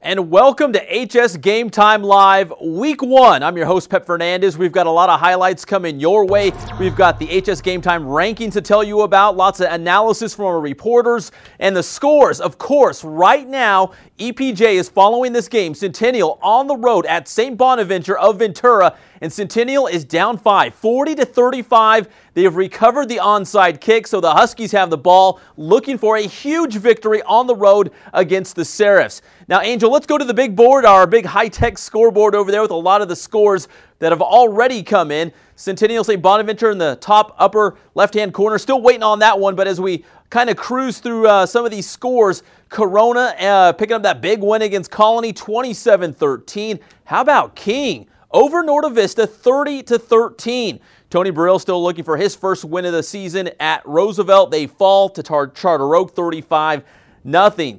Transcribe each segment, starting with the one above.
And welcome to HS Game Time Live Week 1. I'm your host, Pep Fernandez. We've got a lot of highlights coming your way. We've got the HS Game Time ranking to tell you about, lots of analysis from our reporters, and the scores. Of course, right now, EPJ is following this game. Centennial on the road at St. Bonaventure of Ventura, and Centennial is down 5, 40-35. They have recovered the onside kick, so the Huskies have the ball, looking for a huge victory on the road against the Serifs. Now, Angel, let's go to the big board, our big high-tech scoreboard over there with a lot of the scores that have already come in. Centennial St. Bonaventure in the top upper left-hand corner, still waiting on that one, but as we kind of cruise through some of these scores, Corona picking up that big win against Colony, 27-13. How about King? Over Norta Vista, 30-13. Tony Burrell still looking for his first win of the season at Roosevelt. They fall to Charter Oak, 35-0.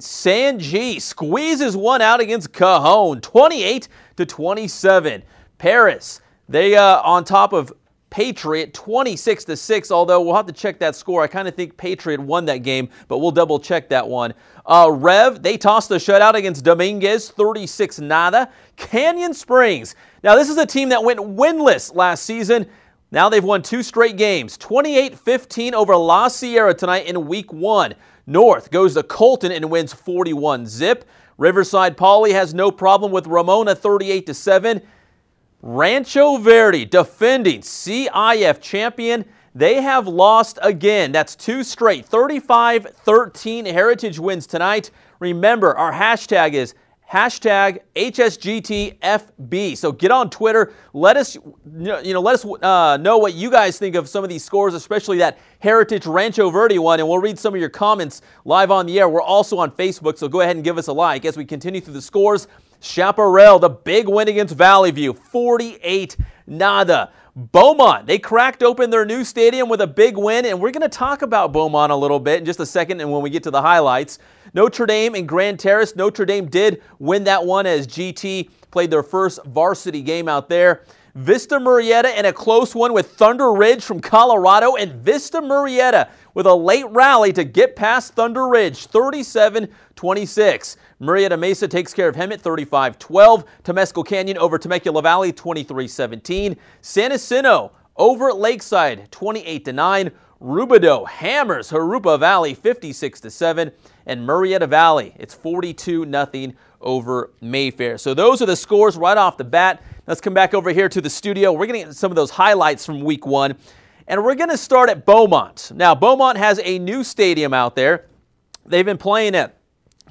San G squeezes one out against Cajon, 28-27. Perris, they on top of Patriot, 26-6, although we'll have to check that score. I kind of think Patriot won that game, but we'll double check that one. Rev, they tossed the shutout against Dominguez, 36-0. Canyon Springs, now this is a team that went winless last season. Now they've won 2 straight games, 28-15 over La Sierra tonight in Week 1. North goes to Colton and wins 41-zip. Riverside Poly has no problem with Ramona, 38-7. Rancho Verde, defending CIF champion, they have lost again. That's 2 straight, 35-13 Heritage wins tonight. Remember, our hashtag is hashtag HSGTFB. So get on Twitter. Let us know what you guys think of some of these scores, especially that Heritage Rancho Verde one, and we'll read some of your comments live on the air. We're also on Facebook, so go ahead and give us a like as we continue through the scores. Chaparral, the big win against Valley View, 48-0. Beaumont, they cracked open their new stadium with a big win, and we're going to talk about Beaumont a little bit in just a second and when we get to the highlights. Notre Dame and Grand Terrace, Notre Dame did win that one as GT played their first varsity game out there. Vista Murrieta in a close one with Thunder Ridge from Colorado, and Vista Murrieta with a late rally to get past Thunder Ridge, 37-26. Murrieta Mesa takes care of him at 35-12. Temescal Canyon over Temecula Valley, 23-17. San Jacinto over Lakeside, 28-9. Rubidoux hammers Jurupa Valley, 56-7. And Murrieta Valley, it's 42-0 over Mayfair. So those are the scores right off the bat. Let's come back over here to the studio. We're going to get some of those highlights from Week 1. And we're going to start at Beaumont. Now, Beaumont has a new stadium out there. They've been playing at,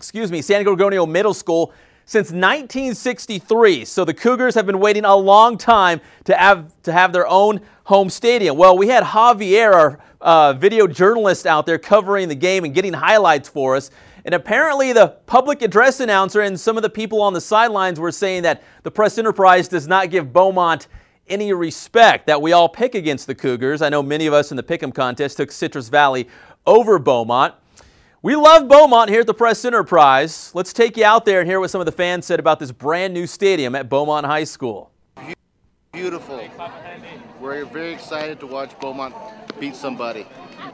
San Gorgonio Middle School since 1963. So the Cougars have been waiting a long time to have their own home stadium. Well, we had Javier, our video journalist, out there covering the game and getting highlights for us. And apparently the public address announcer and some of the people on the sidelines were saying that the Press Enterprise does not give Beaumont any respect, that we all pick against the Cougars. I know many of us in the Pick'em contest took Citrus Valley over Beaumont. We love Beaumont here at the Press Enterprise. Let's take you out there and hear what some of the fans said about this brand new stadium at Beaumont High School. Beautiful. We're very excited to watch Beaumont beat somebody.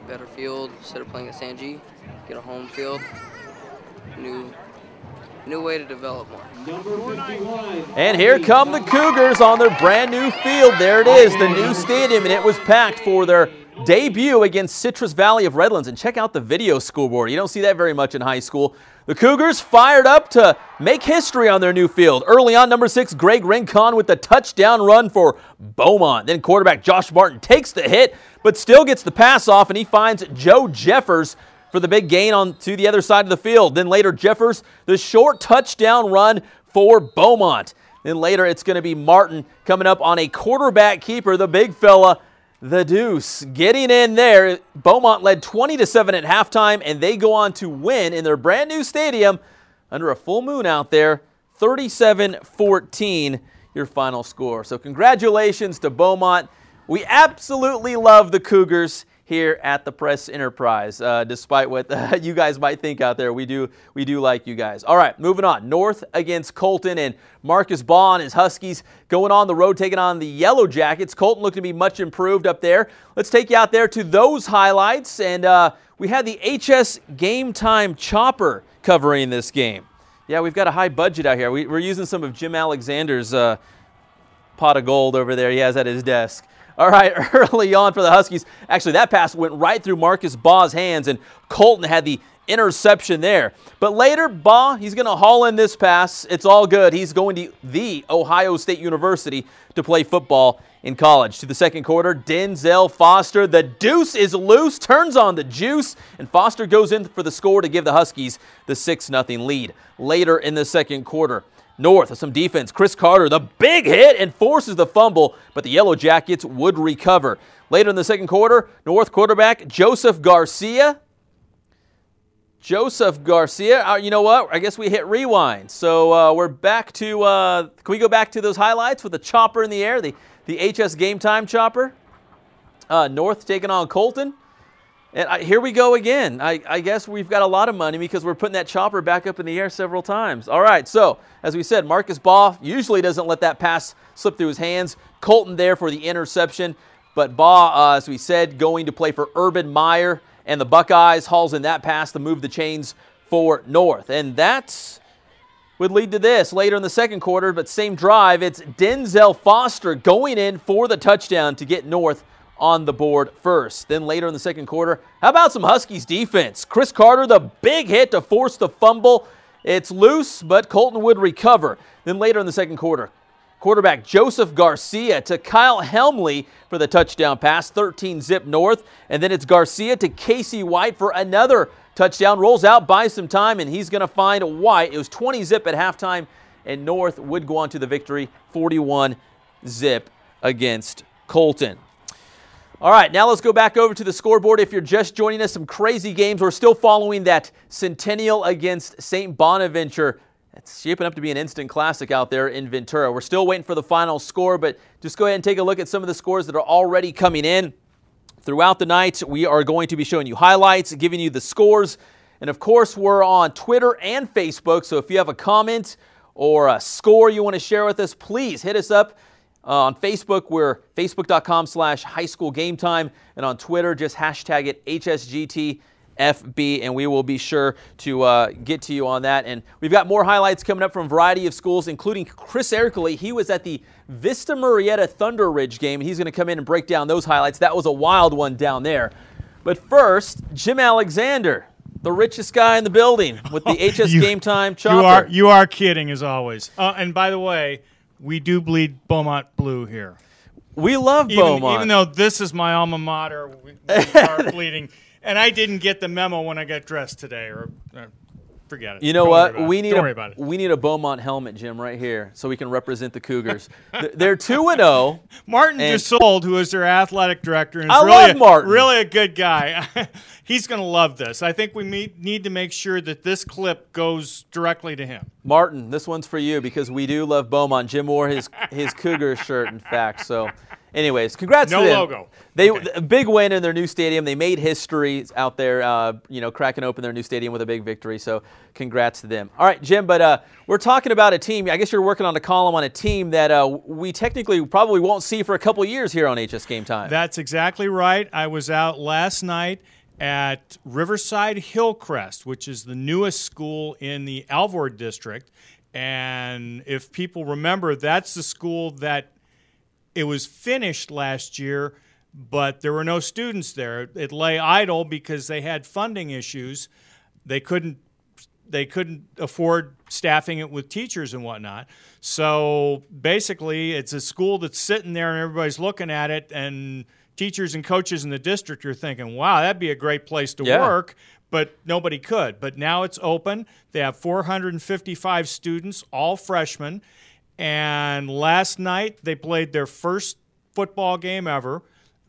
Better field instead of playing at San G. Get a home field. New way to develop more. And here come the Cougars on their brand new field. There it is, the new stadium, and it was packed for their debut against Citrus Valley of Redlands. And check out the video scoreboard. You don't see that very much in high school. The Cougars fired up to make history on their new field. Early on, number 6, Greg Rincon with the touchdown run for Beaumont. Then quarterback Josh Martin takes the hit, but still gets the pass off, and he finds Joe Jeffers for the big gain on to the other side of the field. Then later, Jeffers, the short touchdown run for Beaumont. Then later, it's going to be Martin coming up on a quarterback keeper, the big fella, the Deuce, getting in there. Beaumont led 20-7 at halftime, and they go on to win in their brand new stadium under a full moon out there, 37-14, your final score. So congratulations to Beaumont. We absolutely love the Cougars here at the Press Enterprise. Despite what you guys might think out there, we do like you guys. All right, moving on. North against Colton, and Marcus Baugh and his Huskies going on the road, taking on the Yellow Jackets. Colton looked to be much improved up there. Let's take you out there to those highlights, and we had the HSGameTime chopper covering this game. Yeah, we've got a high budget out here. We're using some of Jim Alexander's pot of gold over there he has at his desk. All right, early on for the Huskies. Actually, that pass went right through Marcus Baugh's hands, and Colton had the interception there. But later, Baugh, he's going to haul in this pass. It's all good. He's going to the Ohio State University to play football in college. To the second quarter, Denzel Foster. The deuce is loose, turns on the juice, and Foster goes in for the score to give the Huskies the 6-0 lead. Later in the second quarter, North with some defense. Chris Carter, the big hit, and forces the fumble, but the Yellow Jackets would recover. Later in the second quarter, North quarterback Joseph Garcia. You know what? I guess we hit rewind. So we're back to, can we go back to those highlights with the chopper in the air, the HSGameTime chopper? North taking on Colton. And here we go again. I guess we've got a lot of money because we're putting that chopper back up in the air several times. All right, so as we said, Marcus Baugh usually doesn't let that pass slip through his hands. Colton there for the interception. But Baugh, as we said, going to play for Urban Meyer. And the Buckeyes hauls in that pass to move the chains for North. And that would lead to this later in the second quarter, but same drive. It's Denzel Foster going in for the touchdown to get North on the board first. Then later in the second quarter, how about some Huskies defense? Chris Carter, the big hit to force the fumble. It's loose, but Colton would recover. Then later in the second quarter, quarterback Joseph Garcia to Kyle Helmley for the touchdown pass, 13-zip North. And then it's Garcia to Casey White for another touchdown. Rolls out, buys some time, and he's going to find White. It was 20-zip at halftime, and North would go on to the victory, 41-zip against Colton. All right, now let's go back over to the scoreboard. If you're just joining us, some crazy games. We're still following that Centennial against St. Bonaventure. It's shaping up to be an instant classic out there in Ventura. We're still waiting for the final score, but just go ahead and take a look at some of the scores that are already coming in. Throughout the night, we are going to be showing you highlights, giving you the scores. And, of course, we're on Twitter and Facebook, so if you have a comment or a score you want to share with us, please hit us up. On Facebook, we're facebook.com/highschoolgametime, and on Twitter, just hashtag it HSGTFB, and we will be sure to get to you on that. And we've got more highlights coming up from a variety of schools, including Chris Erkley. He was at the Vista Murrieta Thunder Ridge game, and he's going to come in and break down those highlights. That was a wild one down there. But first, Jim Alexander, the richest guy in the building, with the HSGameTime chopper. You are kidding, as always. And by the way, we do bleed Beaumont blue here. We love Beaumont. Even though this is my alma mater, we are bleeding. And I didn't get the memo when I got dressed today. Or forget it. You know what? We need a Beaumont helmet, Jim, right here, so we can represent the Cougars. They're 2-0. Martin Dussault, who is their athletic director, and I love Martin. Really a good guy. He's going to love this. I think we need to make sure that this clip goes directly to him. Martin, this one's for you because we do love Beaumont. Jim wore his Cougar shirt, in fact. So, anyways, congrats to them. No logo. A big win in their new stadium. They made history out there, cracking open their new stadium with a big victory. So, congrats to them. All right, Jim, but we're talking about a team. I guess you're working on a column on a team that we technically probably won't see for a couple years here on HSGameTime. That's exactly right. I was out last night at Riverside Hillcrest, which is the newest school in the Alvord district. And if people remember, that's the school that it was finished last year, but there were no students there. It lay idle because they had funding issues. They couldn't afford staffing it with teachers and whatnot. So basically, it's a school that's sitting there and everybody's looking at it, and teachers and coaches in the district are thinking, wow, that'd be a great place to work, but nobody could. But now it's open. They have 455 students, all freshmen. And last night they played their first football game ever,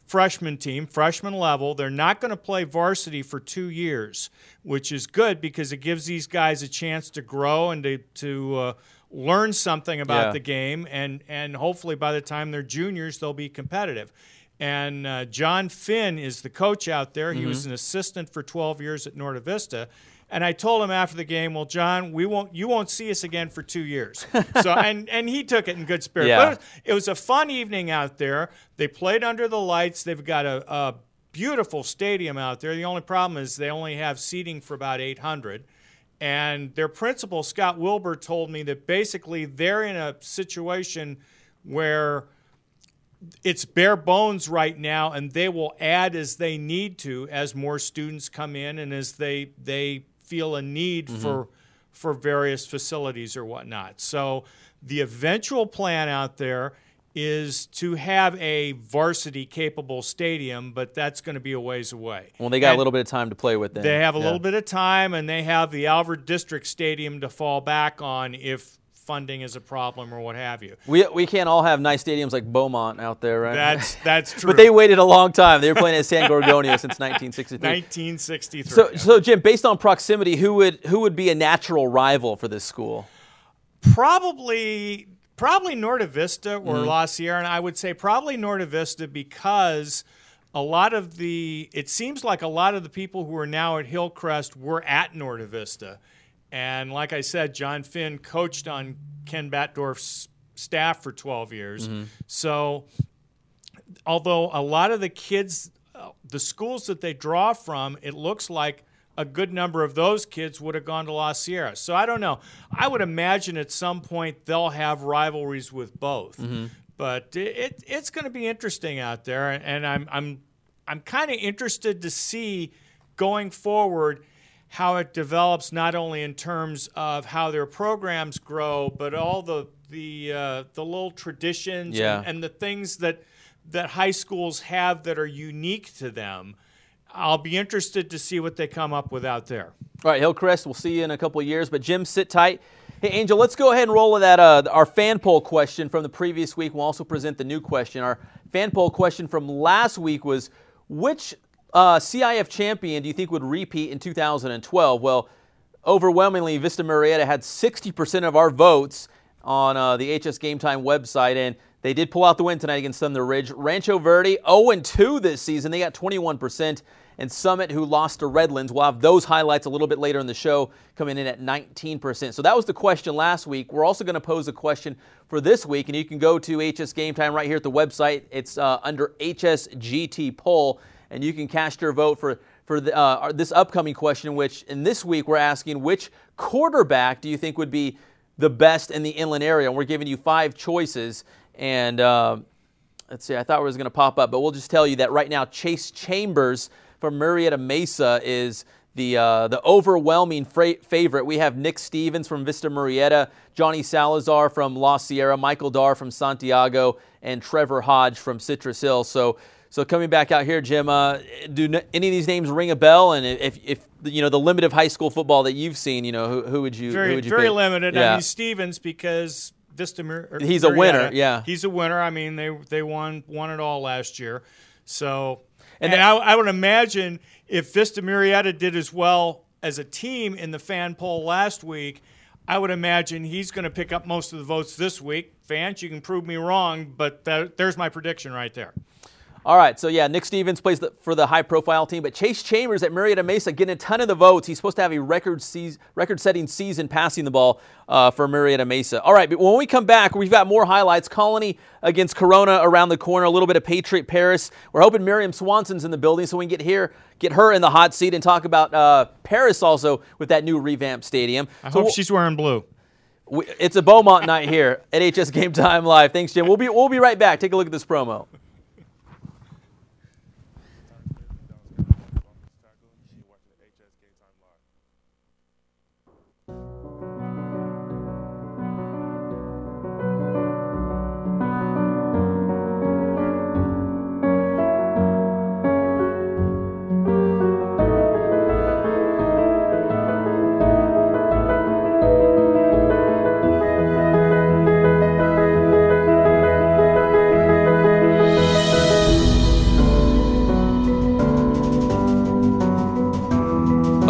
freshman team, freshman level. They're not going to play varsity for 2 years, which is good because it gives these guys a chance to grow and to learn something about the game. And hopefully by the time they're juniors, they'll be competitive. And John Finn is the coach out there. He was an assistant for 12 years at Norte Vista. And I told him after the game, well, John, you won't see us again for 2 years. So and he took it in good spirit. Yeah. But it was a fun evening out there. They played under the lights. They've got a beautiful stadium out there. The only problem is they only have seating for about 800. And their principal, Scott Wilbur, told me that basically they're in a situation where it's bare bones right now, and they will add as they need to as more students come in and as they feel a need for various facilities or whatnot. So the eventual plan out there is to have a varsity-capable stadium, but that's going to be a ways away. Well, they got a little bit of time to play with then. They have a little bit of time, and they have the Alvord District Stadium to fall back on if funding is a problem or what have you. We can't all have nice stadiums like Beaumont out there, right? That's true. But they waited a long time. They were playing at San Gorgonio since 1963. 1963. So Jim, based on proximity, who would be a natural rival for this school? Probably Norte Vista or La Sierra, and I would say probably Norte Vista because it seems like a lot of the people who are now at Hillcrest were at Norte Vista. And like I said, John Finn coached on Ken Batdorf's staff for 12 years. So although a lot of the kids, the schools that they draw from, it looks like a good number of those kids would have gone to La Sierra. So I don't know. I would imagine at some point they'll have rivalries with both. But it's going to be interesting out there, and I'm kind of interested to see going forward how it develops, not only in terms of how their programs grow, but all the little traditions and the things that high schools have that are unique to them. I'll be interested to see what they come up with out there. All right, Hillcrest, we'll see you in a couple of years. But Jim, sit tight. Hey, Angel, let's go ahead and roll with that our fan poll question from the previous week. We'll also present the new question. Our fan poll question from last week was, which CIF champion do you think would repeat in 2012? Well, overwhelmingly, Vista Murrieta had 60% of our votes on the HSGameTime website, and they did pull out the win tonight against Thunder Ridge. Rancho Verde, 0-2 this season. They got 21%. And Summit, who lost to Redlands. We'll have those highlights a little bit later in the show, coming in at 19%. So that was the question last week. We're also going to pose a question for this week, and you can go to HSGameTime right here at the website. It's under HSGT poll, and you can cast your vote for this upcoming question, which in this week we're asking, which quarterback do you think would be the best in the inland area? And we're giving you 5 choices. And let's see, I thought it was going to pop up, but we'll just tell you that right now Chase Chambers from Murrieta Mesa is the overwhelming favorite. We have Nick Stevens from Vista Murrieta, Johnny Salazar from La Sierra, Michael Dar from Santiago, and Trevor Hodge from Citrus Hill. So coming back out here, Jim, do any of these names ring a bell? And if you know the limited high school football that you've seen, you know who would you very pick? limited. Yeah. I mean Stevens because Vista Murrieta. He's a winner. Yeah, he's a winner. I mean they won it all last year. So. And I would imagine if Vista Murrieta did as well as a team in the fan poll last week, I would imagine he's going to pick up most of the votes this week. Fans, you can prove me wrong, but there's my prediction right there. All right, so yeah, Nick Stevens plays for the high-profile team, but Chase Chambers at Murrieta Mesa getting a ton of the votes. He's supposed to have a record-setting season passing the ball for Murrieta Mesa. All right, but when we come back, we've got more highlights. Colony against Corona around the corner, a little bit of Patriot Perris. We're hoping Miriam Swanson's in the building so we can get her in the hot seat and talk about Perris also with that new revamped stadium. I hope she's wearing blue. It's a Beaumont night here at HSGameTime Live. Thanks, Jim. We'll be right back. Take a look at this promo.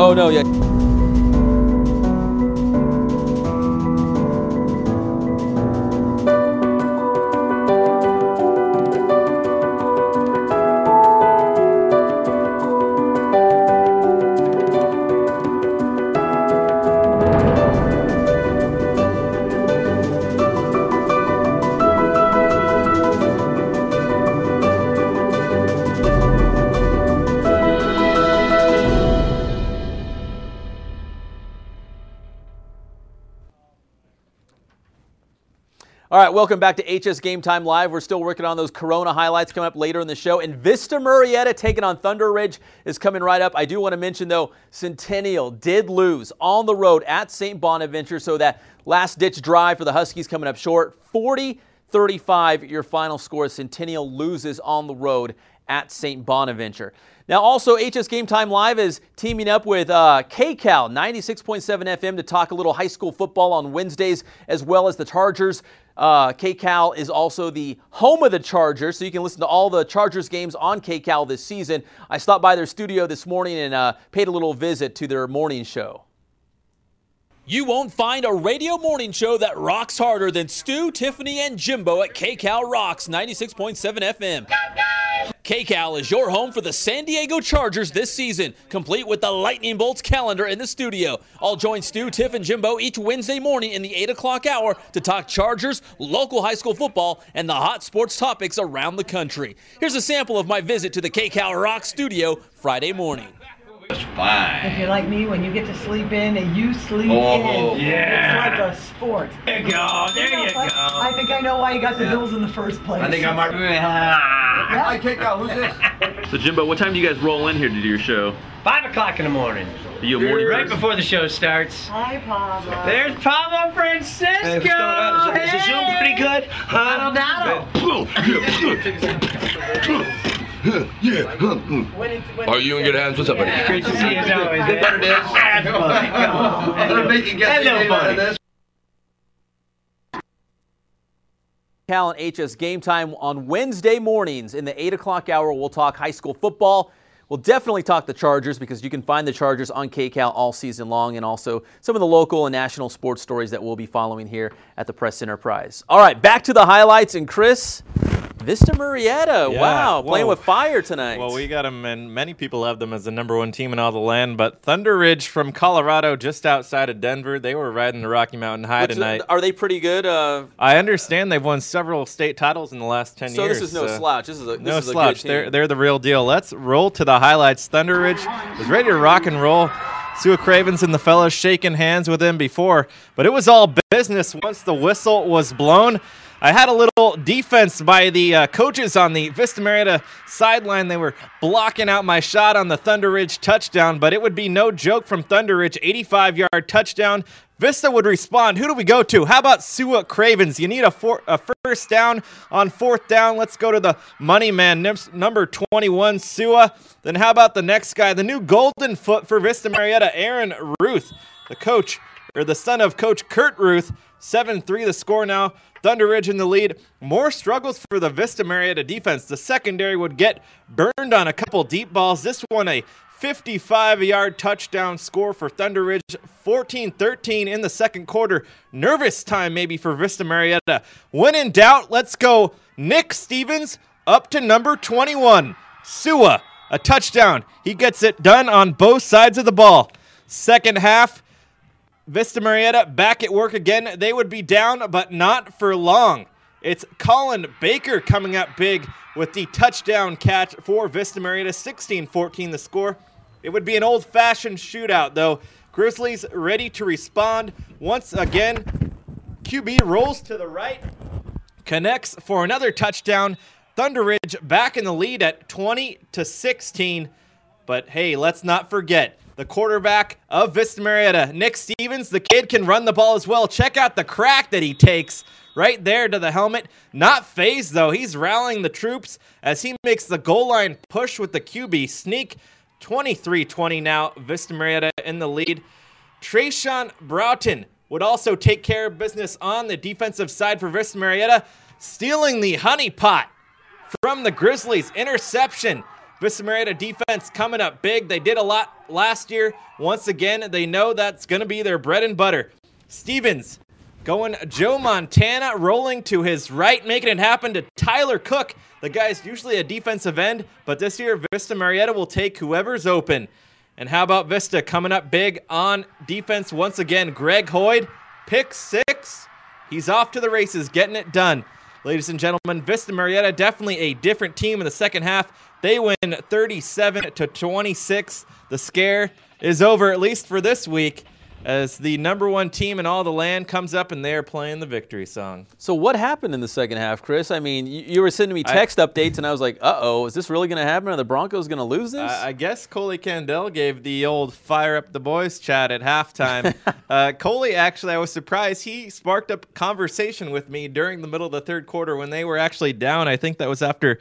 Oh, no, yeah. All right, welcome back to HS Game Time Live. We're still working on those Corona highlights coming up later in the show. And Vista Murrieta taking on Thunder Ridge is coming right up. I do want to mention, though, Centennial did lose on the road at St. Bonaventure, so that last-ditch drive for the Huskies coming up short. 40-35, your final score. Centennial loses on the road at St. Bonaventure. Now, also, HS Game Time Live is teaming up with KCAL 96.7 FM to talk a little high school football on Wednesdays, as well as the Chargers. KCAL is also the home of the Chargers, so you can listen to all the Chargers games on KCAL this season. I stopped by their studio this morning and paid a little visit to their morning show. You won't find a radio morning show that rocks harder than Stu, Tiffany, and Jimbo at KCAL Rocks 96.7 FM. KCAL is your home for the San Diego Chargers this season, complete with the Lightning Bolts calendar in the studio. I'll join Stu, Tiff, and Jimbo each Wednesday morning in the 8 o'clock hour to talk Chargers, local high school football, and the hot sports topics around the country. Here's a sample of my visit to the KCAL Rocks studio Friday morning. It's fine. If you're like me, when you get to sleep in and you sleep in, yeah. it's like a sport. There you go. There you go. I think I know why you got the Bills in the first place. I think I might. Yeah. I can't go. Who's this? So Jimbo, what time do you guys roll in here to do your show? 5 o'clock in the morning. Are you a morning Right person? before the show starts. Hi, Pablo. There's Pablo Francisco. Is the Zoom pretty good? Are you in good hands? What's up, buddy? Great to see you as always. Good better this. That's fun. I'm gonna make you guess the name out of this. KCAL and HS Game Time on Wednesday mornings in the 8 o'clock hour. We'll talk high school football. We'll definitely talk the Chargers because you can find the Chargers on KCAL all season long, and also some of the local and national sports stories that we'll be following here at the Press Enterprise. All right, back to the highlights. And Chris, Vista Murrieta, wow, playing with fire tonight. Well, we got them, and many people have them as the #1 team in all the land. But Thunder Ridge from Colorado, just outside of Denver, they were riding the Rocky Mountain High tonight. Are they pretty good? I understand they've won several state titles in the last 10 years. So this is no slouch. This is a no this is slouch. A good team. They're the real deal. Let's roll to the highlights. Thunder Ridge was ready to rock and roll. Sue Cravens and the fellas shaking hands with him before, but it was all business once the whistle was blown. I had a little defense by the coaches on the Vista Murrieta sideline. They were blocking out my shot on the Thunder Ridge touchdown, but it would be no joke from Thunder Ridge, 85-yard touchdown. Vista would respond. Who do we go to? How about Sue Cravens? You need a first down on 4th down. Let's go to the money man, number 21, Sue. Then how about the next guy, the new golden foot for Vista Murrieta, Aaron Ruth, the coach, or the son of Coach Kurt Ruth. 7-3 the score now. Thunder Ridge in the lead. More struggles for the Vista Murrieta defense. The secondary would get burned on a couple deep balls. This one a 55-yard touchdown score for Thunder Ridge. 14-13 in the second quarter. Nervous time maybe for Vista Murrieta. When in doubt, let's go Nick Stevens up to number 21. Sua, a touchdown. He gets it done on both sides of the ball. Second half, Vista Murrieta back at work again. They would be down, but not for long. It's Colin Baker coming up big with the touchdown catch for Vista Murrieta. 16-14 the score. It would be an old-fashioned shootout, though. Grizzlies ready to respond. Once again, QB rolls to the right, connects for another touchdown. Thunder Ridge back in the lead at 20-16. But, hey, let's not forget the quarterback of Vista Murrieta, Nick Stevens. The kid can run the ball as well. Check out the crack that he takes right there to the helmet. Not phased, though. He's rallying the troops as he makes the goal line push with the QB sneak. 23-20 now. Vista Murrieta in the lead. Trayshawn Broughton would also take care of business on the defensive side for Vista Murrieta, stealing the honey pot from the Grizzlies. Interception. Vista Murrieta defense coming up big. They did a lot last year. Once again, they know that's going to be their bread and butter. Stevens going Joe Montana, rolling to his right, making it happen to Tyler Cook. The guy's usually a defensive end, but this year Vista Murrieta will take whoever's open. And how about Vista coming up big on defense once again? Greg Hoyd, pick 6. He's off to the races, getting it done. Ladies and gentlemen, Vista Murrieta definitely a different team in the second half. They win 37-26. The scare is over, at least for this week. as the #1 team in all the land comes up and they're playing the victory song. So what happened in the second half, Chris? I mean, you were sending me text updates, and I was like, uh-oh, is this really going to happen? Are the Broncos going to lose this? I guess Coley Candell gave the old fire up the boys chat at halftime. Coley, actually, I was surprised. He sparked up conversation with me during the middle of the third quarter when they were actually down. I think that was after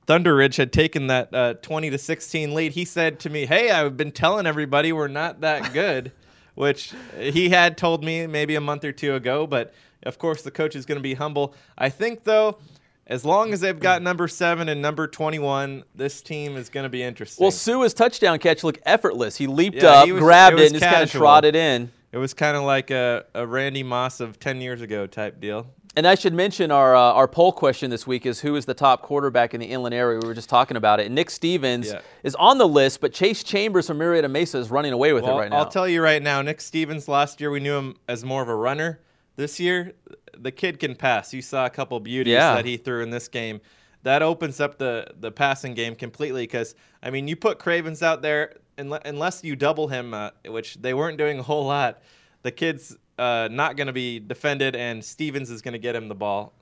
Thunder Ridge had taken that 20-16 lead. He said to me, hey, I've been telling everybody we're not that good. Which he had told me maybe a month or two ago, but of course the coach is going to be humble. I think, though, as long as they've got #7 and #21, this team is going to be interesting. Well, Sua's touchdown catch looked effortless. He leaped up, grabbed it, and just kind of trotted in. It was kind of like a Randy Moss of 10 years ago type deal. And I should mention our poll question this week is who is the top quarterback in the inland area. We were just talking about it. And Nick Stevens is on the list, but Chase Chambers from Murrieta Mesa is running away with it right now. I'll tell you right now, Nick Stevens, last year we knew him as more of a runner. This year, the kid can pass. You saw a couple beauties that he threw in this game. That opens up the passing game completely because, I mean, you put Cravens out there, unless you double him, which they weren't doing a whole lot, the kid's not going to be defended, and Stevens is going to get him the ball.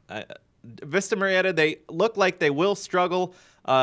Vista Murrieta, they look like they will struggle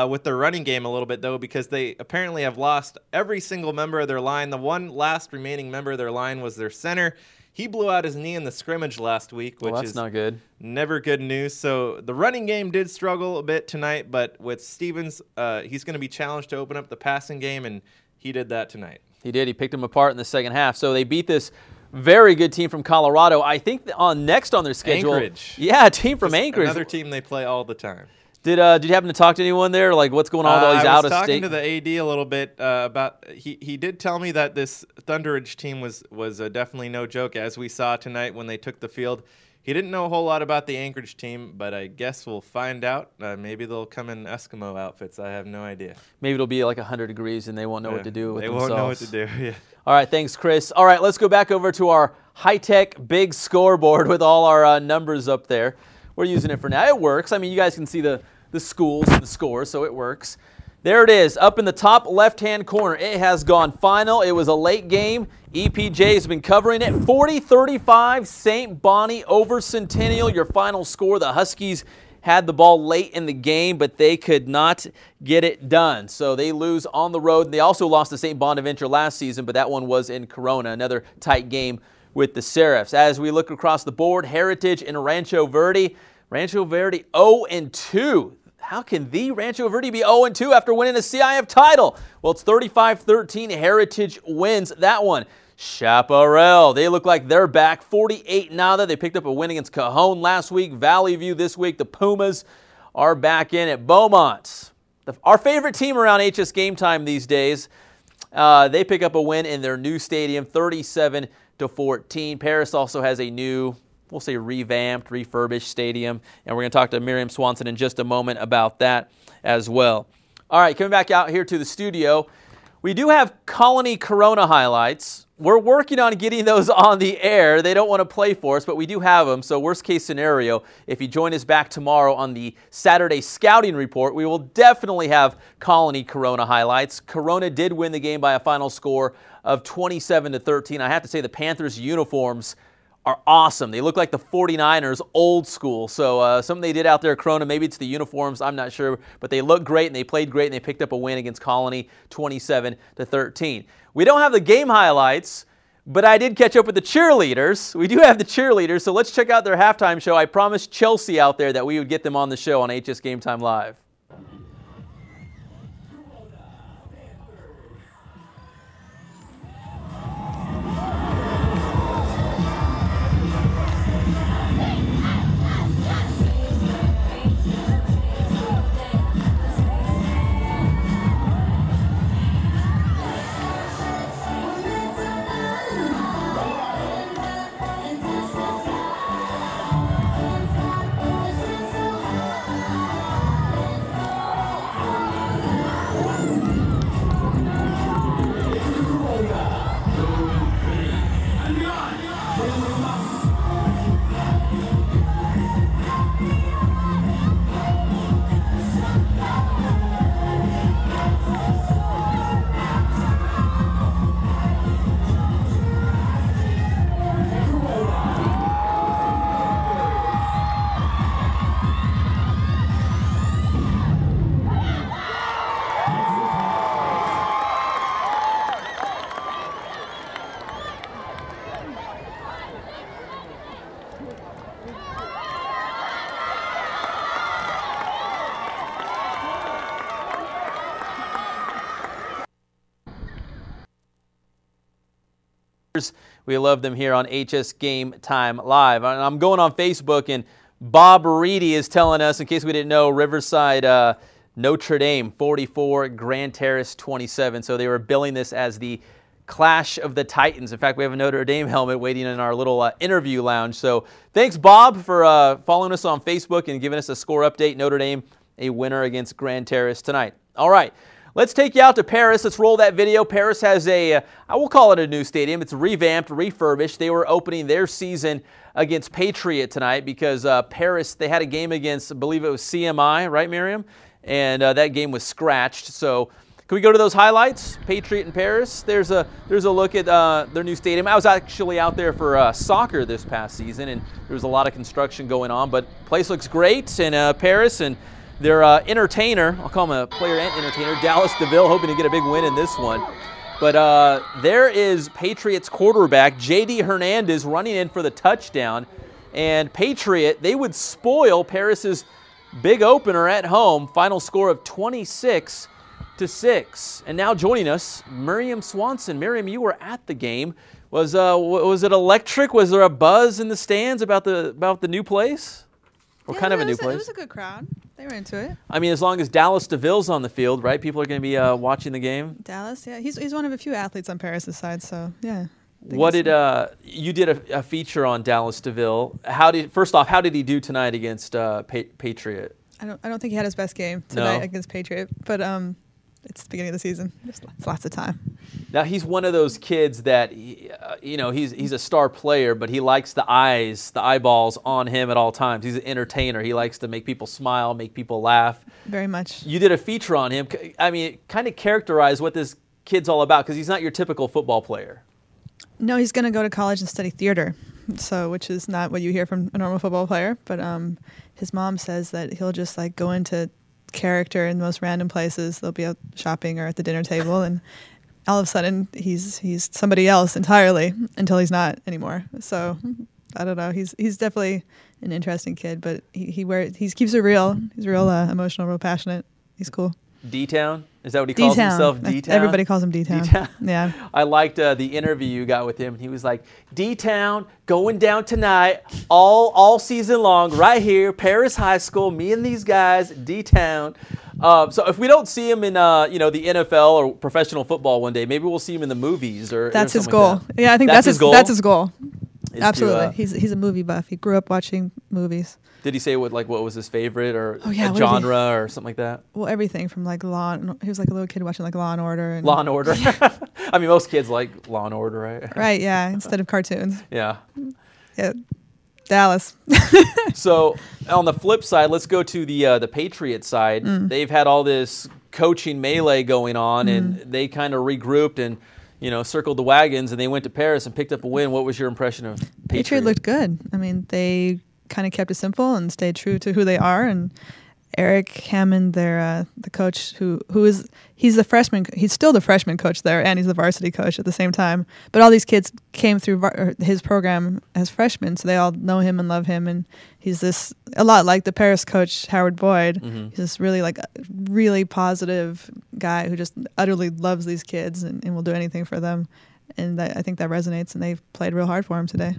with their running game a little bit, though, because they apparently have lost every single member of their line. The one last remaining member of their line was their center. He blew out his knee in the scrimmage last week, which is not good. Never good news. So the running game did struggle a bit tonight, but with Stevens, he's going to be challenged to open up the passing game, and he did that tonight. He did. He picked them apart in the second half. So they beat this very good team from Colorado. I think next on their schedule. Anchorage. Yeah, a team from Anchorage. Another team they play all the time. Did you happen to talk to anyone there? Like, what's going on with all these out of state? I was talking to the AD a little bit about. He did tell me that this Thunder Ridge team was definitely no joke, as we saw tonight when they took the field. He didn't know a whole lot about the Anchorage team, but I guess we'll find out. Maybe they'll come in Eskimo outfits. I have no idea. Maybe it'll be like 100 degrees and they won't know what to do with themselves. They won't know what to do, yeah. All right, thanks, Chris. All right, let's go back over to our high-tech big scoreboard with all our numbers up there. We're using it for now. It works. I mean, you guys can see the schools and the scores, so it works. There it is, up in the top left-hand corner. It has gone final. It was a late game. EPJ has been covering it. 40-35, St. Bonnie over Centennial. Your final score, the Huskies had the ball late in the game, but they could not get it done. So they lose on the road. They also lost to St. Bonaventure last season, but that one was in Corona, another tight game with the Seraphs. As we look across the board, Heritage and Rancho Verde. Rancho Verde 0-2. How can the Rancho Verde be 0-2 after winning a CIF title? Well, it's 35-13. Heritage wins that one. Chaparral, they look like they're back. 48-0. They picked up a win against Cajon last week. Valley View this week. The Pumas are back in at Beaumont. Our favorite team around HSGameTime these days. They pick up a win in their new stadium, 37-14. Perris also has a new, we'll say revamped, refurbished stadium. And we're going to talk to Miriam Swanson in just a moment about that as well. All right, coming back out here to the studio, we do have Colony Corona highlights. We're working on getting those on the air. They don't want to play for us, but we do have them. So worst case scenario, if you join us back tomorrow on the Saturday Scouting Report, we will definitely have Colony Corona highlights. Corona did win the game by a final score of 27-13. I have to say the Panthers uniforms are awesome. They look like the 49ers old school. So something they did out there at Corona, maybe it's the uniforms, I'm not sure, but they look great and they played great and they picked up a win against Colony 27-13. We don't have the game highlights, but I did catch up with the cheerleaders. We do have the cheerleaders, so let's check out their halftime show. I promised Chelsea out there that we would get them on the show on HSGameTime Live. We love them here on HS Game Time Live. And I'm going on Facebook, and Bob Reedy is telling us, in case we didn't know, Riverside Notre Dame 44, Grand Terrace 27. So they were billing this as the Clash of the Titans. In fact, we have a Notre Dame helmet waiting in our little interview lounge. So thanks, Bob, for following us on Facebook and giving us a score update. Notre Dame, a winner against Grand Terrace tonight. All right, let's take you out to Perris. Let's roll that video. Perris has I will call it a new stadium. It's revamped, refurbished. They were opening their season against Patriot tonight because Perris, they had a game against, I believe it was CMI, right, Miriam? And that game was scratched. So can we go to those highlights? Patriot and Perris. There's a look at their new stadium. I was actually out there for soccer this past season, and there was a lot of construction going on. But place looks great in Perris, and their entertainer, I'll call him a player and entertainer, Dallas DeVille, hoping to get a big win in this one. But there is Patriots quarterback J.D. Hernandez running in for the touchdown, and Patriot, they would spoil Perris's big opener at home. Final score of 26-6. And now joining us, Miriam Swanson. Miriam, you were at the game. Was it electric? Was there a buzz in the stands about the new place? Or kind of a new place? It was a good crowd. They were into it. I mean, as long as Dallas DeVille's on the field, right? People are going to be watching the game. Dallas, yeah. He's one of a few athletes on Perris' side, so yeah. What did you did a feature on Dallas DeVille? First off, how did he do tonight against Patriot? I don't think he had his best game tonight against Patriot, but it's the beginning of the season. There's lots of time. Now he's one of those kids that he's a star player, but he likes the eyeballs on him at all times. He's an entertainer. He likes to make people smile, make people laugh. Very much. You did a feature on him. I mean, kind of characterize what this kid's all about, because he's not your typical football player. No, he's going to go to college and study theater, which is not what you hear from a normal football player. But his mom says that he'll just go into character in the most random places. They'll be out shopping or at the dinner table, and all of a sudden he's somebody else entirely until he's not anymore. So I don't know. He's definitely an interesting kid, but he keeps it real. He's real emotional, real passionate. He's cool. D-Town? Is that what he calls himself? D-Town? Everybody calls him D-Town. D-Town. Yeah. I liked the interview you got with him. He was like, D-Town, going down tonight, all season long, right here, Perris High School, me and these guys, D-Town. So if we don't see him in the NFL or professional football one day, maybe we'll see him in the movies or That's his something goal. like that. Yeah, I think that's his goal. That's his goal. Absolutely. He's a movie buff. He grew up watching movies. Did he say what was his favorite or a genre or something like that? Well, everything from Law. He was like a little kid watching Law and Order. Law and Order. I mean, most kids like Law and Order, right? Right. Yeah. Instead of cartoons. Yeah. Yeah. Dallas. So on the flip side, let's go to the Patriot side. They've had all this coaching melee going on, and they kind of regrouped and circled the wagons, and they went to Perris and picked up a win. What was your impression of Patriot? Patriot looked good. I mean, they kind of kept it simple and stayed true to who they are. And Eric Hammond, their the coach, he's the freshman. He's still the freshman coach there, and he's the varsity coach at the same time. But all these kids came through his program as freshmen, so they all know him and love him. And he's a lot like the Perris coach Howard Boyd. He's this really positive guy who just utterly loves these kids and will do anything for them. And I think that resonates. And they've played real hard for him today.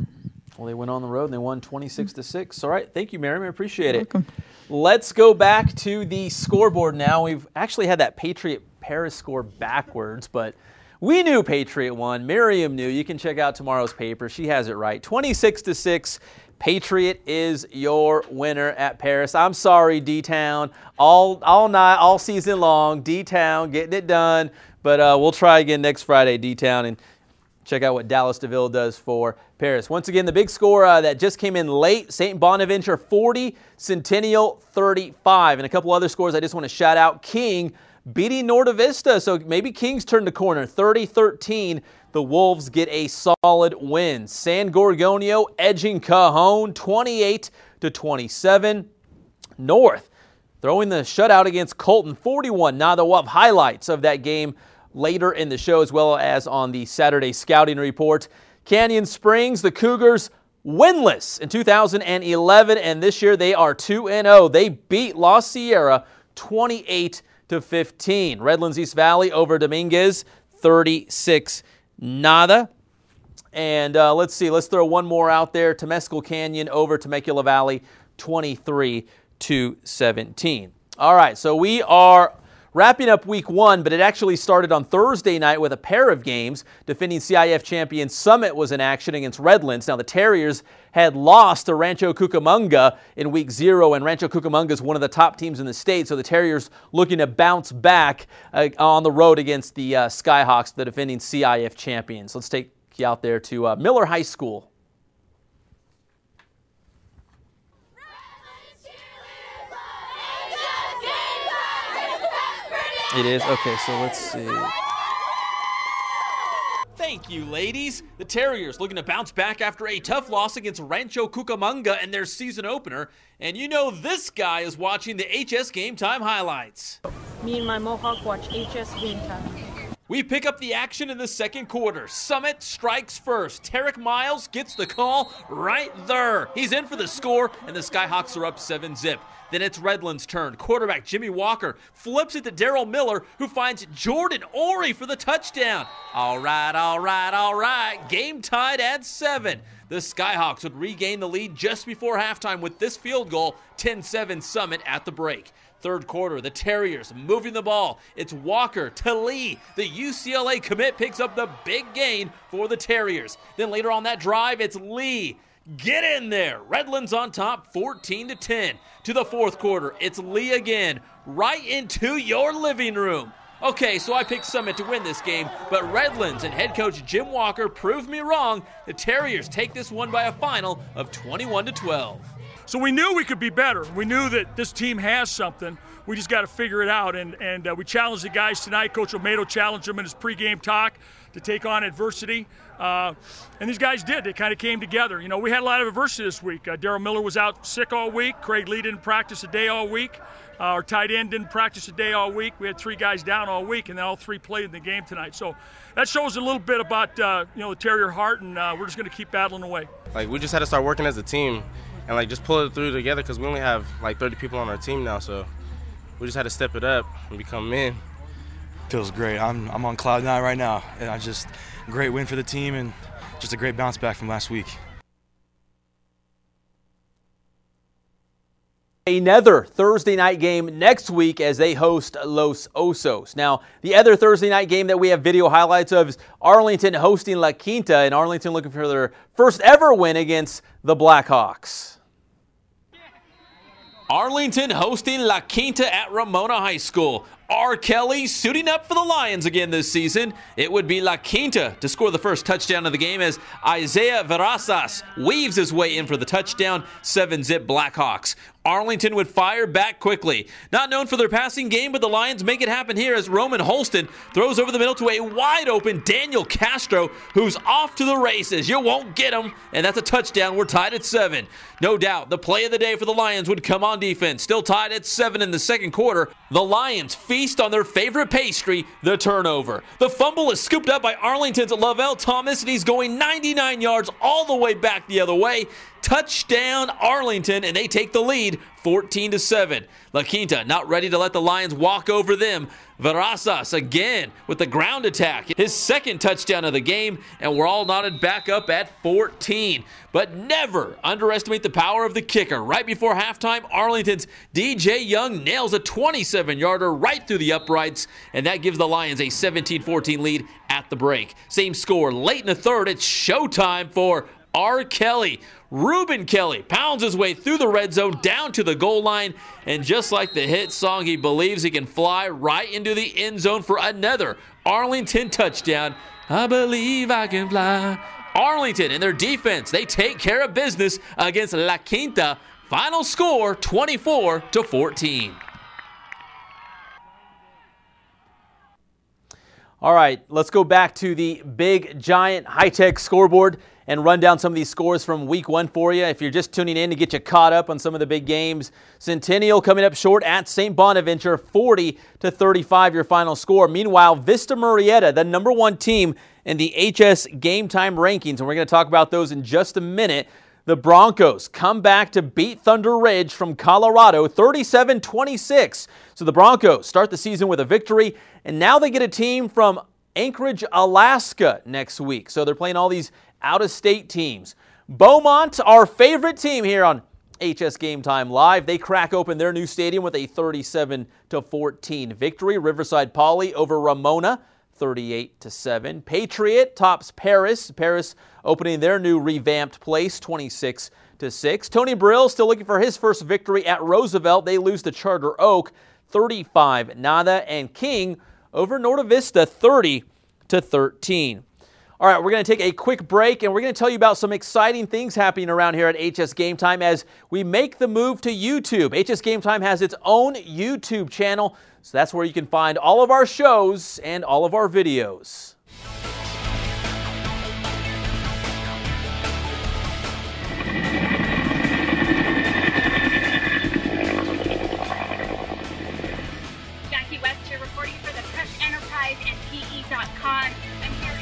Well, they went on the road and they won 26-6. All right, thank you, Miriam. I appreciate it. Welcome. Let's go back to the scoreboard now. We've actually had that Patriot Perris score backwards, but we knew Patriot won. Miriam knew. You can check out tomorrow's paper. She has it right. 26-6. Patriot is your winner at Perris. I'm sorry, D-Town. All night, all season long, D-Town getting it done. But we'll try again next Friday, D-Town, and check out what Dallas DeVille does for Perris. Once again, the big score that just came in late, St. Bonaventure 40, Centennial 35. And a couple other scores I just want to shout out. King beating Norte Vista, so maybe King's turned the corner. 30-13, the Wolves get a solid win. San Gorgonio edging Cajon 28-27. North throwing the shutout against Colton 41. Now we'll have highlights of that game later in the show, as well as on the Saturday scouting report. Canyon Springs, the Cougars, winless in 2011, and this year they are 2-0. They beat La Sierra 28-15. Redlands East Valley over Dominguez 36-0. And let's see. Let's throw one more out there. Temescal Canyon over Temecula Valley, 23-17. All right, so we are wrapping up week 1, but it actually started on Thursday night with a pair of games. Defending CIF champion Summit was in action against Redlands. Now, the Terriers had lost to Rancho Cucamonga in week 0, and Rancho Cucamonga is one of the top teams in the state, so the Terriers looking to bounce back on the road against the Skyhawks, the defending CIF champions. Let's take you out there to Miller High School. It is? Okay, so let's see. Thank you, ladies. The Terriers looking to bounce back after a tough loss against Rancho Cucamonga in their season opener. And you know this guy is watching the HS Game Time highlights. Me and my Mohawk watch HS Game Time. We pick up the action in the second quarter. Summit strikes first. Tarek Miles gets the call right there. He's in for the score, and the Skyhawks are up 7-zip. Then it's Redlands' turn. Quarterback Jimmy Walker flips it to Daryl Miller, who finds Jordan Ori for the touchdown. All right. Game tied at 7. The Skyhawks would regain the lead just before halftime with this field goal, 10-7 Summit at the break. Third quarter, the Terriers moving the ball. It's Walker to Lee. The UCLA commit picks up the big gain for the Terriers. Then later on that drive, it's Lee. Get in there. Redlands on top, 14-10. To the fourth quarter, it's Lee again, right into your living room. Okay, so I picked Summit to win this game, but Redlands and head coach Jim Walker proved me wrong. The Terriers take this one by a final of 21-12. So we knew we could be better. We knew that this team has something. We just got to figure it out. And we challenged the guys tonight. Coach Omedo challenged them in his pregame talk to take on adversity. And these guys did. They kind of came together. You know, we had a lot of adversity this week. Daryl Miller was out sick all week. Craig Lee didn't practice a day all week. Our tight end didn't practice a day all week. We had 3 guys down all week, and then all 3 played in the game tonight. So that shows a little bit about the Terrier heart, and we're just going to keep battling away. Like, we just had to start working as a team and like just pull it through together, because we only have like 30 people on our team now, so we just had to step it up and become men. Feels great. I'm on cloud 9 right now, and I just great win for the team and just a great bounce back from last week. Another Thursday night game next week as they host Los Osos. Now, the other Thursday night game that we have video highlights of is Arlington hosting La Quinta, and Arlington looking for their first ever win against the Blackhawks. Arlington hosting La Quinta at Ramona High School. R. Kelly suiting up for the Lions again this season. It would be La Quinta to score the first touchdown of the game as Isaiah Verasas weaves his way in for the touchdown. 7-zip Blackhawks. Arlington would fire back quickly. Not known for their passing game, but the Lions make it happen here as Roman Holston throws over the middle to a wide-open Daniel Castro, who's off to the races. You won't get him, and that's a touchdown. We're tied at 7. No doubt, the play of the day for the Lions would come on defense. Still tied at 7 in the second quarter. The Lions feast on their favorite pastry, the turnover. The fumble is scooped up by Arlington's Lavelle Thomas, and he's going 99 yards all the way back the other way. Touchdown Arlington, and they take the lead 14-7. La Quinta not ready to let the Lions walk over them. Verasas again with the ground attack. His second touchdown of the game, and we're all knotted back up at 14. But never underestimate the power of the kicker. Right before halftime, Arlington's DJ Young nails a 27-yarder right through the uprights, and that gives the Lions a 17-14 lead at the break. Same score late in the third. It's showtime for R. Kelly. Reuben Kelly pounds his way through the red zone down to the goal line, and just like the hit song, he believes he can fly right into the end zone for another Arlington touchdown. I believe I can fly. Arlington and their defense, they take care of business against La Quinta. Final score 24-14. All right, let's go back to the big, giant, high-tech scoreboard and run down some of these scores from week 1 for you. If you're just tuning in to get you caught up on some of the big games, Centennial coming up short at St. Bonaventure, 40-35 your final score. Meanwhile, Vista Murrieta, the number 1 team in the HS Game Time rankings, and we're going to talk about those in just a minute. The Broncos come back to beat Thunder Ridge from Colorado, 37-26. So the Broncos start the season with a victory, and now they get a team from Anchorage, Alaska next week. So they're playing all these out-of-state teams. Beaumont, our favorite team here on HSGameTime Live. They crack open their new stadium with a 37-14 victory. Riverside Poly over Ramona, 38-7. Patriot tops Perris. Perris opening their new revamped place, 26-6. Tony Brill still looking for his first victory at Roosevelt. They lose to Charter Oak, 35-0. And King over Norte Vista, 30-13. All right, we're going to take a quick break, and we're going to tell you about some exciting things happening around here at HSGameTime as we make the move to YouTube. HSGameTime has its own YouTube channel, so that's where you can find all of our shows and all of our videos. Jackie West here reporting for the Prep Enterprise and PE.com. I'm here in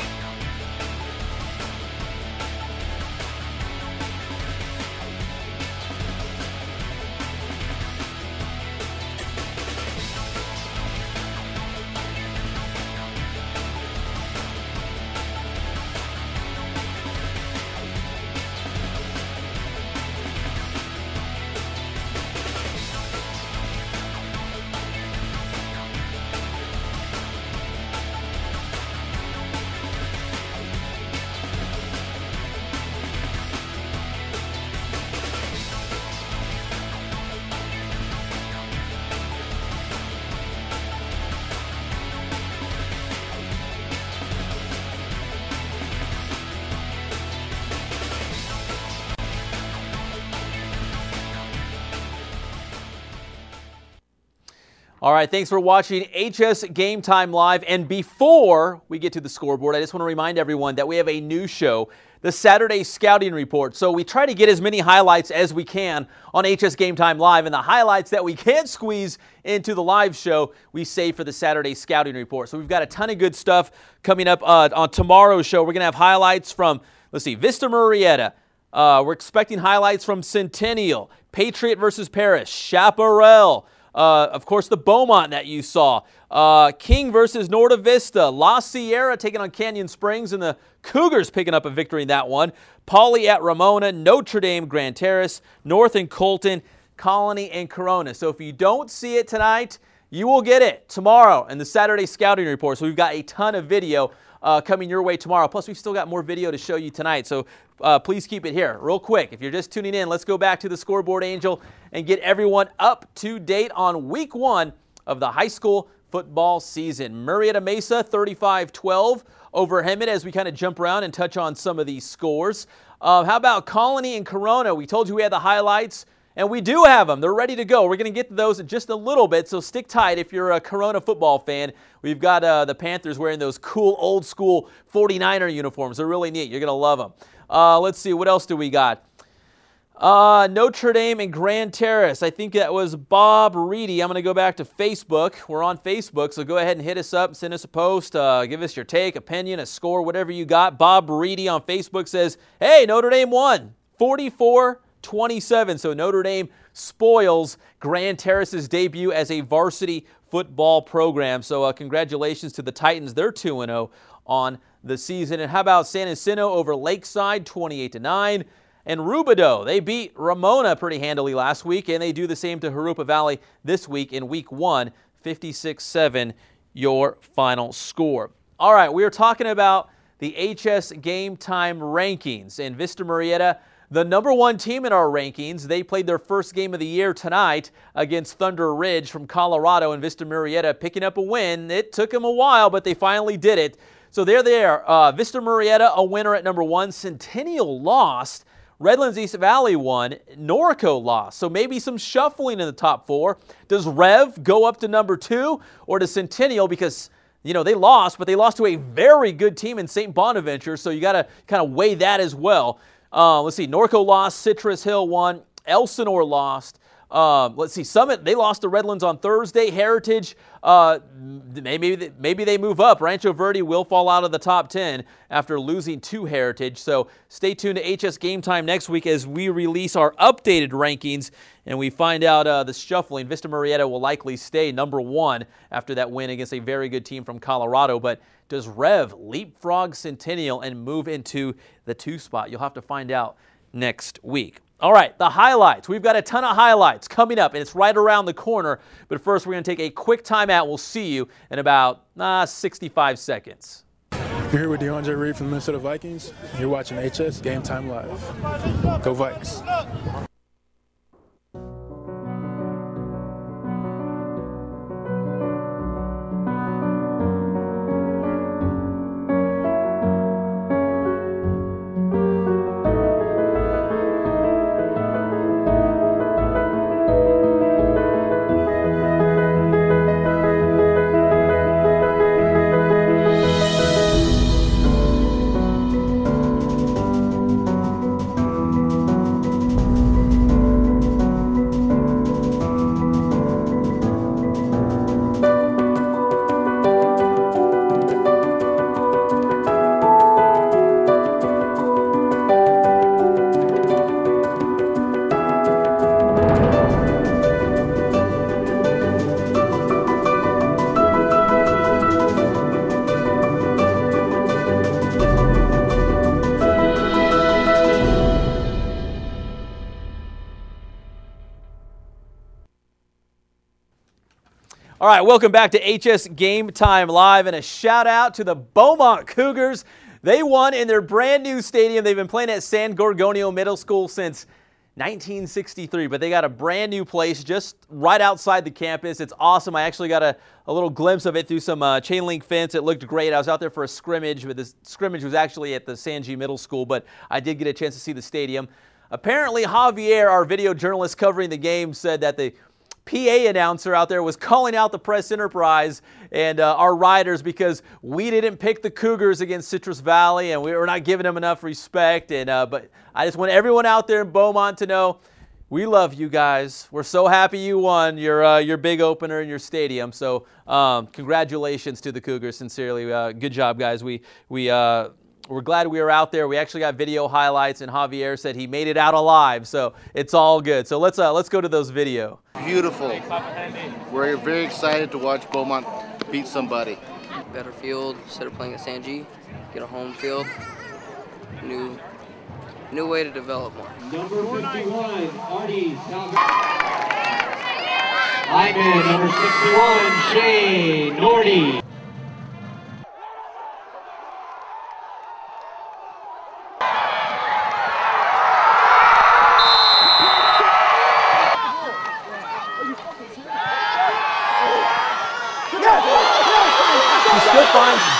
All right, thanks for watching HSGameTime Live. And before we get to the scoreboard, I just want to remind everyone that we have a new show, the Saturday Scouting Report. So we try to get as many highlights as we can on HSGameTime Live, and the highlights that we can't squeeze into the live show, we save for the Saturday Scouting Report. So we've got a ton of good stuff coming up on tomorrow's show. We're going to have highlights from, let's see, Vista Murrieta. We're expecting highlights from Centennial, Patriot versus Perris, Chaparral. Of course, the Beaumont that you saw. King versus Norte Vista. La Sierra taking on Canyon Springs, and the Cougars picking up a victory in that one. Poly at Ramona, Notre Dame, Grand Terrace, North and Colton, Colony and Corona. So if you don't see it tonight, you will get it tomorrow in the Saturday Scouting Report. So we've got a ton of video coming your way tomorrow. Plus, we've still got more video to show you tonight. So please keep it here. Real quick, if you're just tuning in, let's go back to the scoreboard, Angel, and get everyone up to date on week 1 of the high school football season. Murrieta Mesa 35-12 over Hemet as we kind of jump around and touch on some of these scores. How about Colony and Corona? We told you we had the highlights, and we do have them. They're ready to go. We're going to get to those in just a little bit, so stick tight if you're a Corona football fan. We've got the Panthers wearing those cool old school 49er uniforms. They're really neat. You're going to love them. Let's see, what else do we got? Notre Dame and Grand Terrace. I think that was Bob Reedy. I'm going to go back to Facebook. We're on Facebook, so go ahead and hit us up, send us a post, give us your take, opinion, a score, whatever you got. Bob Reedy on Facebook says, hey, Notre Dame won 44-27. So Notre Dame spoils Grand Terrace's debut as a varsity football program. So congratulations to the Titans. They're 2-0 on the season. And how about San Jacinto over Lakeside, 28-9. And Rubidoux, they beat Ramona pretty handily last week, and they do the same to Jurupa Valley this week in week 1, 56-7, your final score. All right, we are talking about the HSGameTime rankings. And Vista Murrieta, the #1 team in our rankings, they played their first game of the year tonight against Thunder Ridge from Colorado, and Vista Murrieta picking up a win. It took them a while, but they finally did it. So they're there. Vista Murrieta, a winner at #1. Centennial lost. Redlands East Valley won. Norco lost. So maybe some shuffling in the top 4. Does Rev go up to #2, or does Centennial, because you know they lost, but they lost to a very good team in St. Bonaventure, so you got to kind of weigh that as well. Let's see. Norco lost. Citrus Hill won. Elsinore lost. Let's see, Summit, they lost to Redlands on Thursday. Heritage, maybe they move up. Rancho Verde will fall out of the top 10 after losing to Heritage. So stay tuned to HS Game Time next week as we release our updated rankings and we find out the shuffling. Vista Murrieta will likely stay number 1 after that win against a very good team from Colorado. But does Rev leapfrog Centennial and move into the 2 spot? You'll have to find out next week. All right, the highlights. We've got a ton of highlights coming up, and it's right around the corner. But first, we're going to take a quick timeout. We'll see you in about 65 seconds. You're here with DeAndre Reed from the Minnesota Vikings. You're watching HS Game Time Live. Go Vikes. All right, welcome back to HS Game Time Live, and a shout out to the Beaumont Cougars. They won in their brand new stadium. They've been playing at San Gorgonio Middle School since 1963, but they got a brand new place just right outside the campus. It's awesome. I actually got a little glimpse of it through some chain link fence. It looked great. I was out there for a scrimmage, but the scrimmage was actually at the San G Middle School, but I did get a chance to see the stadium. Apparently, Javier, our video journalist covering the game, said that the PA announcer out there was calling out the press enterprise and our riders because we didn't pick the Cougars against Citrus Valley and we were not giving them enough respect. And but I just want everyone out there in Beaumont to know we love you guys. We're so happy you won your big opener in your stadium. So congratulations to the Cougars. Sincerely, good job, guys. We're glad we were out there. We actually got video highlights, and Javier said he made it out alive, so it's all good. So let's go to those video. Beautiful. We're very excited to watch Beaumont beat somebody. Better field instead of playing at San G. Get a home field. New way to develop more. Number 51, Artie. Lineman number 61, Shane Nordy.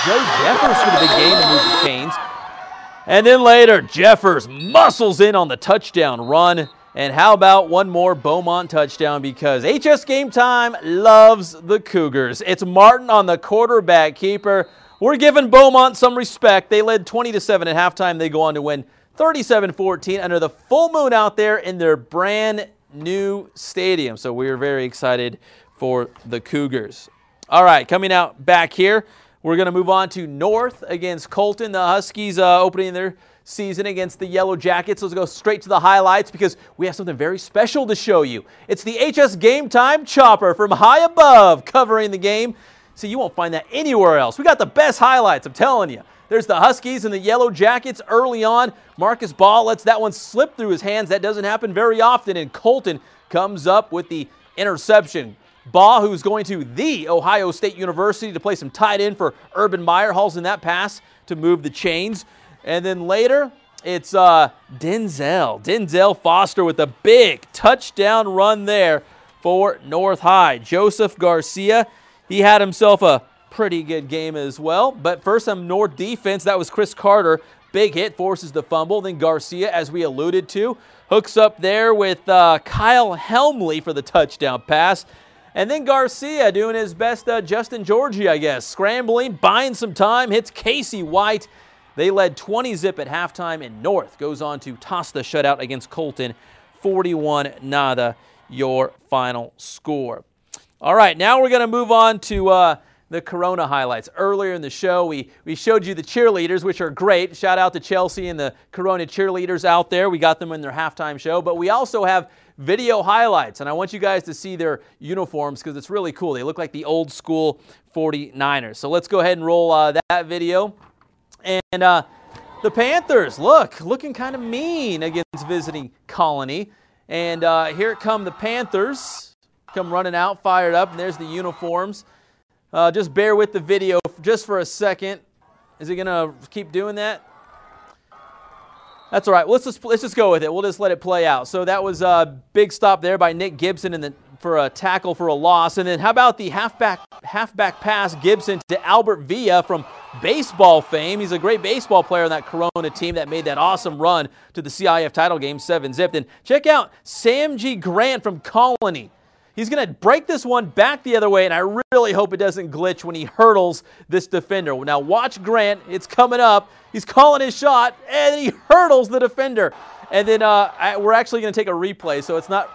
Joe Jeffers for the big game and move the chains. And then later, Jeffers muscles in on the touchdown run. And how about one more Beaumont touchdown, because HS Game Time loves the Cougars. It's Martin on the quarterback keeper. We're giving Beaumont some respect. They led 20-7 at halftime. They go on to win 37-14 under the full moon out there in their brand new stadium. So we are very excited for the Cougars. All right, coming out back here, we're going to move on to North against Colton. The Huskies opening their season against the Yellow Jackets. Let's go straight to the highlights because we have something very special to show you. It's the HS Game Time Chopper from high above covering the game. See, you won't find that anywhere else. We got the best highlights, I'm telling you. There's the Huskies and the Yellow Jackets early on. Marcus Ball lets that one slip through his hands. That doesn't happen very often, and Colton comes up with the interception. Baugh, who's going to the Ohio State University to play some tight end for Urban Meyer, hauls in that pass to move the chains. And then later, it's Denzel Foster with a big touchdown run there for North High. Joseph Garcia, he had himself a pretty good game as well. But first, some North defense. That was Chris Carter. Big hit, forces the fumble. Then Garcia, as we alluded to, hooks up there with Kyle Helmley for the touchdown pass. And then Garcia doing his best Justin Georgie, I guess. Scrambling, buying some time, hits Casey White. They led 20-0 at halftime, and North goes on to toss the shutout against Colton 41-0 your final score. All right, now we're going to move on to the Corona highlights. Earlier in the show, we showed you the cheerleaders, which are great. Shout out to Chelsea and the Corona cheerleaders out there. We got them in their halftime show. But we also have video highlights, and I want you guys to see their uniforms because it's really cool. They look like the old school 49ers. So let's go ahead and roll that video. And the Panthers, looking kind of mean against visiting Colony. And here come the Panthers, come running out, fired up, and there's the uniforms. Just bear with the video just for a second. Is he going to keep doing that? That's all right. Let's just go with it. We'll just let it play out. So that was a big stop there by Nick Gibson for a tackle for a loss. And then how about the halfback pass Gibson to Albert Villa from baseball fame. He's a great baseball player on that Corona team that made that awesome run to the CIF title game, 7-zip. And check out Sam G. Grant from Colony. He's going to break this one back the other way, and I really hope it doesn't glitch when he hurdles this defender. Now watch Grant. It's coming up. He's calling his shot, and he hurdles the defender. And then we're actually going to take a replay, so it's not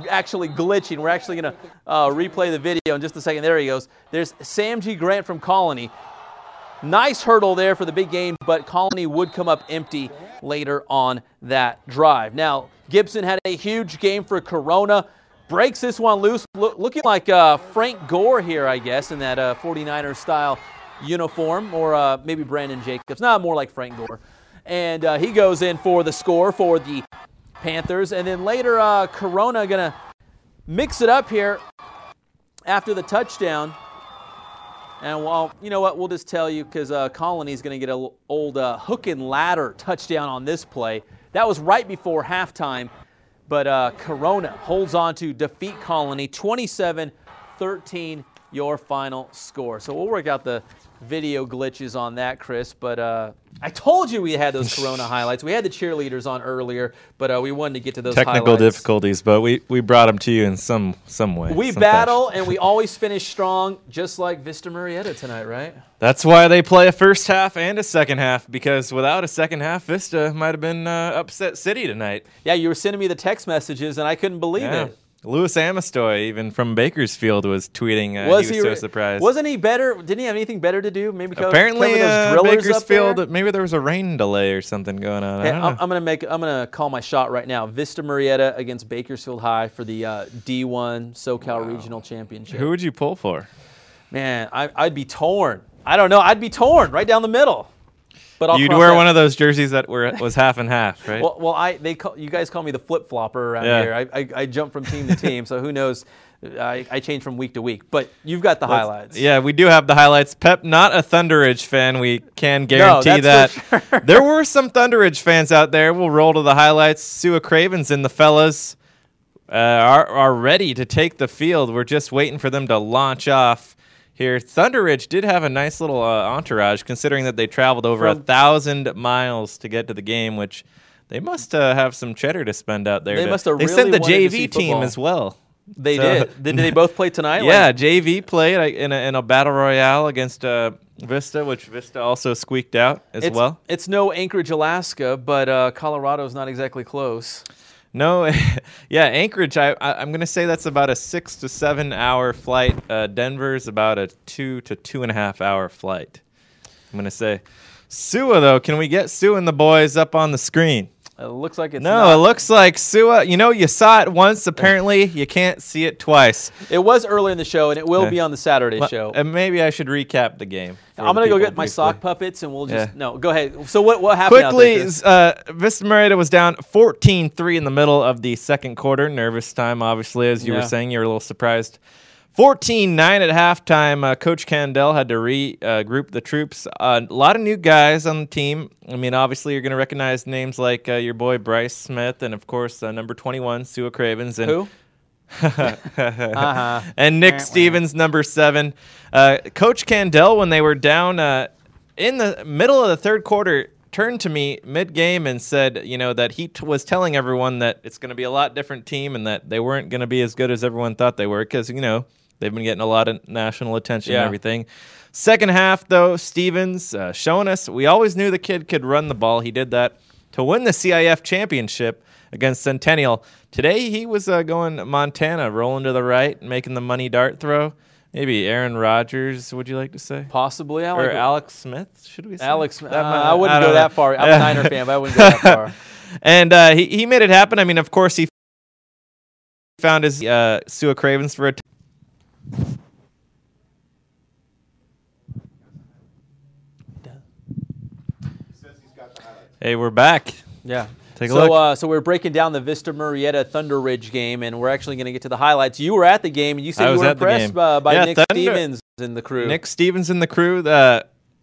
actually glitching. We're actually going to replay the video in just a second. There he goes. There's Sam G. Grant from Colony. Nice hurdle there for the big game, but Colony would come up empty later on that drive. Now, Gibson had a huge game for Corona. Breaks this one loose, looking like Frank Gore here, I guess, in that 49er-style uniform, or maybe Brandon Jacobs. No, more like Frank Gore. And he goes in for the score for the Panthers. And then later, Corona going to mix it up here after the touchdown. And, well, you know what? We'll just tell you because Colony's going to get an old hook and ladder touchdown on this play. That was right before halftime. But Corona holds on to defeat Colony, 27-13, your final score. So we'll work out the video glitches on that, Chris. But I told you we had those Corona highlights. We had the cheerleaders on earlier, but we wanted to get to those technical highlights. difficulties, but we brought them to you in some way. We battle, and we always finish strong, just like Vista Murrieta tonight, right? That's why they play a first half and a second half, because without a second half, Vista might have been upset city tonight. Yeah, you were sending me the text messages, and I couldn't believe it. Louis Amistoy, even from Bakersfield, was tweeting he was so surprised. Wasn't he better? Didn't he have anything better to do? Maybe apparently those drillers Bakersfield. Up there? Maybe there was a rain delay or something going on. Hey, I'm gonna call my shot right now. Vista Murrieta against Bakersfield High for the D1 SoCal Regional Championship. Who would you pull for? Man, I'd be torn. I don't know. I'd be torn right down the middle. But you'd wear one of those jerseys that was half and half, right? Well, you guys call me the flip flopper around here. I jump from team to team, so who knows? I change from week to week. But you've got the highlights. Yeah, we do have the highlights. Pep, not a Thunderidge fan. We can guarantee that. For sure. There were some Thunderidge fans out there. We'll roll to the highlights. Sua Cravens and the fellas are ready to take the field. We're just waiting for them to launch off. Here, Thunderidge did have a nice little entourage, considering that they traveled over 1,000 miles to get to the game, which they must have some cheddar to spend out there. They must have. They really sent the wanted to JV see team football. as well. They did. Did they both play tonight? Yeah, JV played in a battle royale against Vista, which Vista also squeaked out as well. It's no Anchorage, Alaska, but Colorado's not exactly close. No, yeah, Anchorage, I'm going to say that's about a 6 to 7 hour flight. Denver's about a 2 to 2.5 hour flight, I'm going to say. Sua, though, can we get Sua and the boys up on the screen? It looks like it's No, not. It looks like Sua, you saw it once, apparently you can't see it twice. It was early in the show, and it will be on the Saturday show. And maybe I should recap the game. I'm going to go get my sock puppets, and we'll just... No, go ahead. So what happened Quickly, out there, Vista Murrieta was down 14-3 in the middle of the second quarter. Nervous time, obviously, as you were saying. You were a little surprised. 14-9 at halftime. Coach Candell had to regroup the troops. A lot of new guys on the team. I mean, obviously, you're going to recognize names like your boy Bryce Smith and, of course, number 21, Sua Cravens. And Who? And Nick Stevens, number 7. Coach Candell, when they were down in the middle of the third quarter, turned to me mid-game and said, that he was telling everyone that it's going to be a lot different team and that they weren't going to be as good as everyone thought they were because, they've been getting a lot of national attention and everything. Second half, though, Stevens showing us we always knew the kid could run the ball. He did that to win the CIF championship against Centennial. Today he was going Montana, rolling to the right, making the money dart throw. Maybe Aaron Rodgers, would you like to say? Possibly. Or Alex Smith, should we say? Alex Smith. I wouldn't go that far. I'm a Niner fan, but I wouldn't go that far. And he made it happen. I mean, of course, he found his Sua Cravens for a Hey, we're back. Yeah. Take a look. So we're breaking down the Vista Murrieta Thunder Ridge game, and we're actually going to get to the highlights. You were at the game, and you said you were impressed by Nick Stevens and the crew. Nick Stevens and the crew.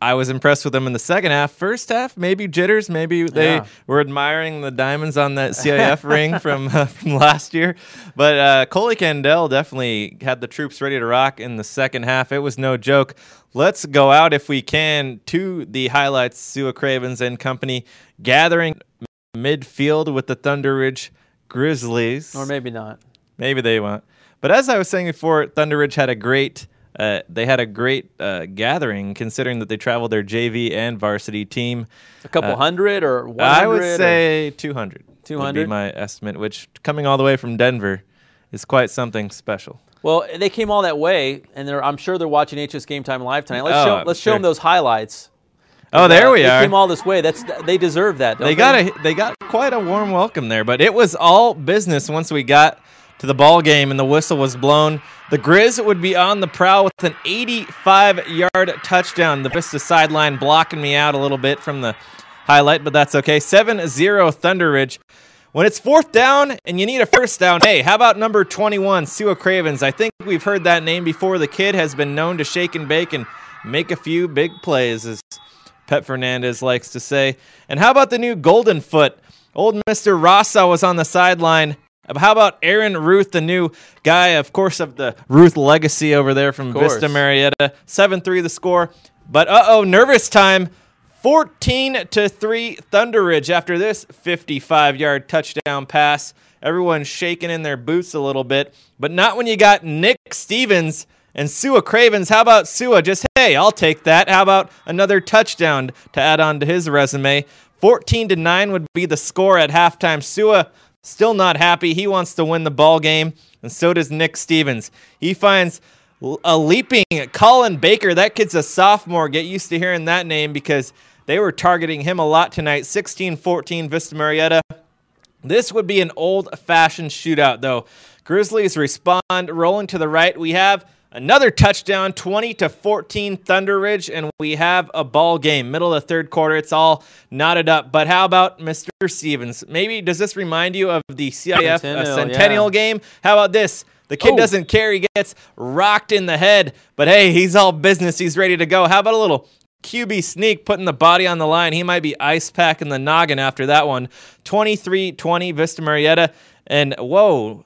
I was impressed with them in the second half. First half, maybe jitters. Maybe they were admiring the diamonds on that CIF ring from last year. But Coley Candell definitely had the troops ready to rock in the second half. It was no joke. Let's go out, if we can, to the highlights. Sua Cravens and company gathering midfield with the Thunder Ridge Grizzlies. Or maybe not. Maybe they won't. But as I was saying before, Thunder Ridge had a great gathering, considering that they traveled their JV and varsity team. A couple hundred or 100? I would say 200. 200 would be my estimate, which coming all the way from Denver is quite something special. Well, they came all that way, and I'm sure they're watching HSGameTime live tonight. Let's show them those highlights. Oh, there we are. They came all this way. They deserve that. They got quite a warm welcome there, but it was all business once we got to the ball game and the whistle was blown. The Grizz would be on the prowl with an 85-yard touchdown. The Vista sideline blocking me out a little bit from the highlight, but that's okay. 7-0 Thunder Ridge. When it's fourth down and you need a first down, hey, how about number 21, Sua Cravens? I think we've heard that name before. The kid has been known to shake and bake and make a few big plays, as Pep Fernandez likes to say. And how about the new Golden Foot? Old Mr. Rasa was on the sideline. How about Aaron Ruth, the new guy, of course, of the Ruth legacy over there from Vista Murrieta. 7-3 the score. But nervous time. 14-3 Thunder Ridge after this 55-yard touchdown pass. Everyone's shaking in their boots a little bit, but not when you got Nick Stevens and Sua Cravens. How about Sua? Just, hey, I'll take that. How about another touchdown to add on to his resume? 14-9 would be the score at halftime. Sua still not happy. He wants to win the ball game, and so does Nick Stevens. He finds a leaping Colin Baker. That kid's a sophomore. Get used to hearing that name because they were targeting him a lot tonight. 16-14 Vista Murrieta. This would be an old-fashioned shootout, though. Grizzlies respond, rolling to the right. We have another touchdown, 20-14 Thunder Ridge, and we have a ball game. Middle of the third quarter, it's all knotted up. But how about Mr. Stevens? Maybe does this remind you of the CIF Centennial game? How about this? The kid doesn't care. He gets rocked in the head. But, hey, he's all business. He's ready to go. How about a little QB sneak, putting the body on the line? He might be ice packing the noggin after that one. 23-20 Vista Murrieta. And, whoa,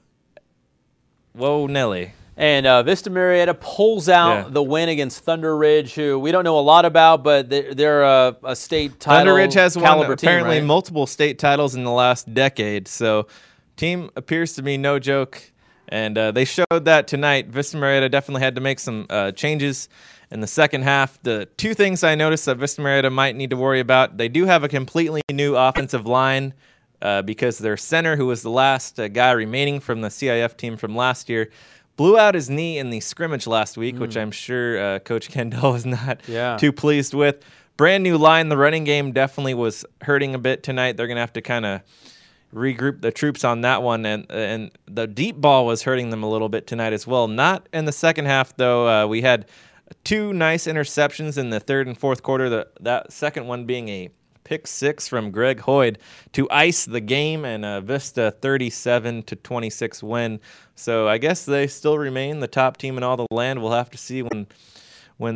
Nelly. And Vista Murrieta pulls out the win against Thunder Ridge, who we don't know a lot about, but they're a state title. Thunder Ridge has won apparently team, right? multiple state titles in the last decade. So, team appears to be no joke. And they showed that tonight. Vista Murrieta definitely had to make some changes in the second half. The two things I noticed that Vista Murrieta might need to worry about, they do have a completely new offensive line because their center, who was the last guy remaining from the CIF team from last year, blew out his knee in the scrimmage last week, which I'm sure Coach Kendall was not too pleased with. Brand new line. The running game definitely was hurting a bit tonight. They're going to have to kind of regroup the troops on that one, and the deep ball was hurting them a little bit tonight as well. Not in the second half, though. We had two nice interceptions in the third and fourth quarter, that second one being a pick six from Greg Hoyd to ice the game, and Vista 37-26 win. So I guess they still remain the top team in all the land. We'll have to see when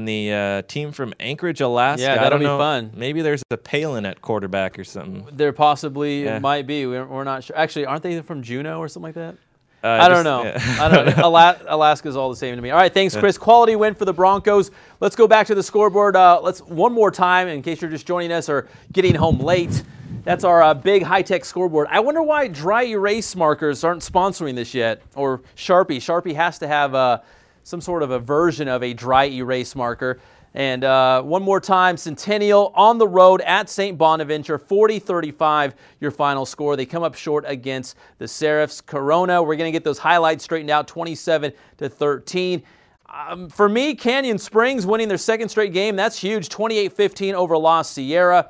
the team from Anchorage, Alaska. Yeah, that'll be fun. Maybe there's a Palin at quarterback or something. There possibly might be. We're not sure. Actually, aren't they from Juneau or something like that? I don't know. I don't know. Alaska's all the same to me. All right, thanks, Chris. Quality win for the Broncos. Let's go back to the scoreboard. Let's one more time, in case you're just joining us or getting home late. That's our big high-tech scoreboard. I wonder why dry erase markers aren't sponsoring this yet, or Sharpie. Sharpie has to have some sort of a version of a dry erase marker. And one more time, Centennial on the road at St. Bonaventure, 40-35 your final score. They come up short against the Serifs. Corona, we're going to get those highlights straightened out, 27-13. For me, Canyon Springs winning their second straight game, that's huge, 28-15 over La Sierra.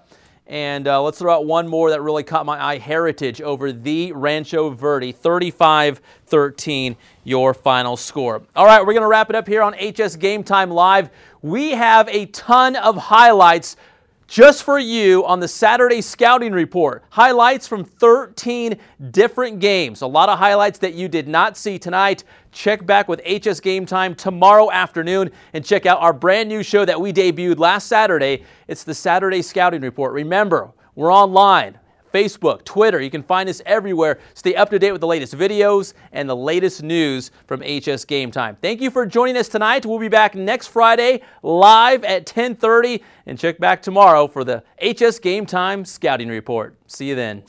And let's throw out one more that really caught my eye, Heritage over the Rancho Verde, 35-13 your final score. All right, we're going to wrap it up here on HS Game Time Live. We have a ton of highlights just for you on the Saturday Scouting Report. Highlights from 13 different games. A lot of highlights that you did not see tonight. Check back with HS Game Time tomorrow afternoon and check out our brand new show that we debuted last Saturday. It's the Saturday Scouting Report. Remember, we're online. Facebook, Twitter, you can find us everywhere. Stay up to date with the latest videos and the latest news from HS Game Time. Thank you for joining us tonight. We'll be back next Friday live at 10:30 and check back tomorrow for the HS Game Time Scouting Report. See you then.